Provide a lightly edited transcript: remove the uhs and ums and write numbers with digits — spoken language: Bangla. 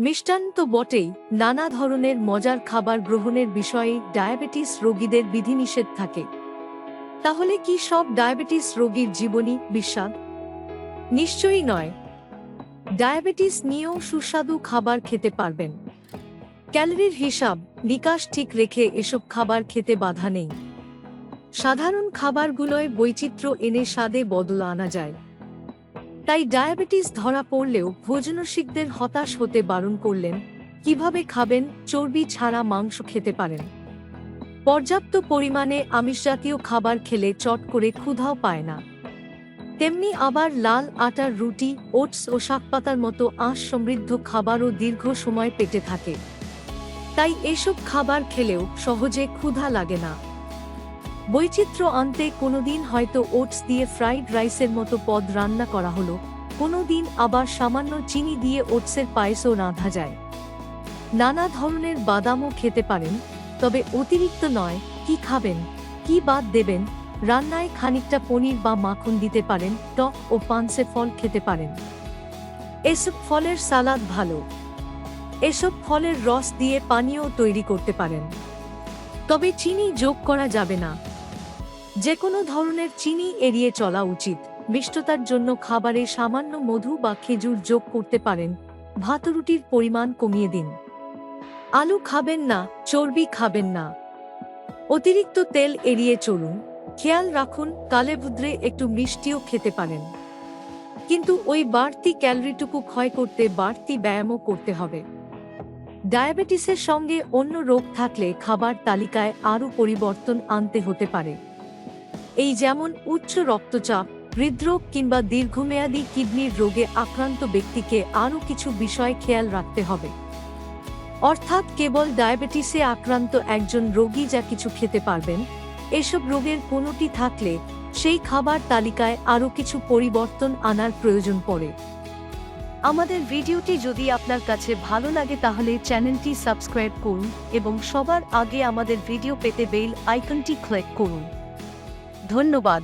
মিষ্টান্ন তো বটেই, নানা ধরনের মজার খাবার গ্রহণের বিষয়ে ডায়াবেটিস রোগীদের বিধিনিষেধ থাকে। তাহলে কি সব ডায়াবেটিস রোগীর জীবনী বিস্বাদ? নিশ্চয়ই নয়। ডায়াবেটিস নিয়েও সুস্বাদু খাবার খেতে পারবেন। ক্যালোরির হিসাব নিকাশ ঠিক রেখে এসব খাবার খেতে বাধা নেই। সাধারণ খাবারগুলোয় বৈচিত্র্য এনে স্বাদে বদল আনা যায়। তাই ডায়াবেটিস ধরা পড়লেও ভোজনরসিকদের হতাশ হতে বারণ করলেন। কিভাবে খাবেন? চর্বি ছাড়া মাংস খেতে পারেন। পর্যাপ্ত পরিমাণে আমিষজাতীয় খাবার খেলে চট করে ক্ষুধাও পায় না। তেমনি আবার লাল আটার রুটি, ওটস ও শাকপাতার মতো আঁশ সমৃদ্ধ খাবারও দীর্ঘ সময় পেটে থাকে। তাই এসব খাবার খেলেও সহজে ক্ষুধা লাগে না। বৈচিত্র্য আনতে কোনোদিন হয়তো ওটস দিয়ে ফ্রাইড রাইসের মতো পদ রান্না করা হলো, কোনোদিন আবার সামান্য চিনি দিয়ে ওটসের পায়েসও রাঁধা যায়। নানা ধরনের বাদামও খেতে পারেন, তবে অতিরিক্ত নয়। কি খাবেন, কি বাদ দেবেন? রান্নায় খানিকটা পনির বা মাখন দিতে পারেন। টক ও পানসে ফল খেতে পারেন। এসব ফলের সালাদ ভালো। এসব ফলের রস দিয়ে পানীয় তৈরি করতে পারেন। তবে চিনি যোগ করা যাবে না। যে কোনো ধরনের চিনি এড়িয়ে চলা উচিত। মিষ্টতার জন্য খাবারে সামান্য মধু বা খেজুর যোগ করতে পারেন। ভাত রুটির পরিমাণ কমিয়ে দিন। আলু খাবেন না, চর্বি খাবেন না। অতিরিক্ত তেল এড়িয়ে চলুন। খেয়াল রাখুন, কালেভদ্রে একটু মিষ্টিও খেতে পারেন, কিন্তু ওই বাড়তি ক্যালোরিটুকু ক্ষয় করতে বাড়তি ব্যায়ামও করতে হবে। ডায়াবেটিসের সঙ্গে অন্য রোগ থাকলে খাবার তালিকায় আরও পরিবর্তন আনতে হতে পারে। এই যেমন উচ্চ রক্তচাপ, হৃদরোগ কিংবা দীর্ঘমেয়াদী কিডনির রোগে আক্রান্ত ব্যক্তিকে আরও কিছু বিষয় খেয়াল রাখতে হবে। অর্থাৎ কেবল ডায়াবেটিসে আক্রান্ত একজন রোগী যা কিছু খেতে পারবেন, এসব রোগের কোনোটি থাকলে সেই খাবার তালিকায় আরও কিছু পরিবর্তন আনার প্রয়োজন পড়ে। আমাদের ভিডিওটি যদি আপনার কাছে ভালো লাগে তাহলে চ্যানেলটি সাবস্ক্রাইব করুন এবং সবার আগে আমাদের ভিডিও পেতে বেল আইকনটি ক্লিক করুন। ধন্যবাদ।